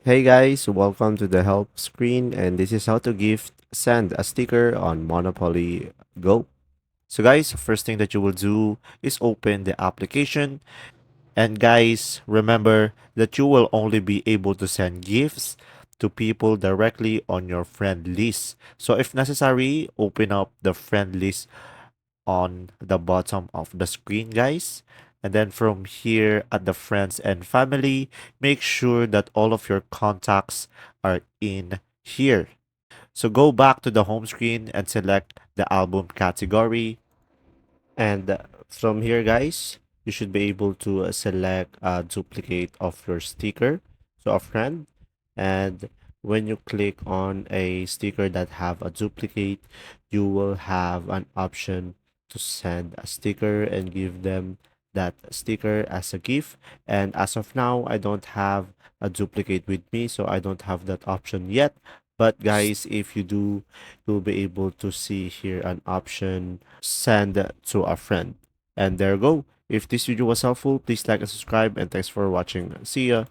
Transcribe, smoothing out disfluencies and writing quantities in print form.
Hey guys, welcome to the help screen, and this is how to gift send a sticker on Monopoly Go. So guys, first thing that you will do is open the application, and guys, remember that you will only be able to send gifts to people directly on your friend list. So if necessary, open up the friend list on the bottom of the screen, guys. And then from here at the friends and family, make sure that all of your contacts are in here. So go back to the home screen and select the album category. And from here, guys, you should be able to select a duplicate of your sticker, so a friend. And when you click on a sticker that have a duplicate, you will have an option to send a sticker and give them that sticker as a gift. And as of now, I don't have a duplicate with me, so I don't have that option yet. But guys, if you do, you'll be able to see here an option send to a friend. And there you go. If this video was helpful, please like and subscribe, and thanks for watching. See ya.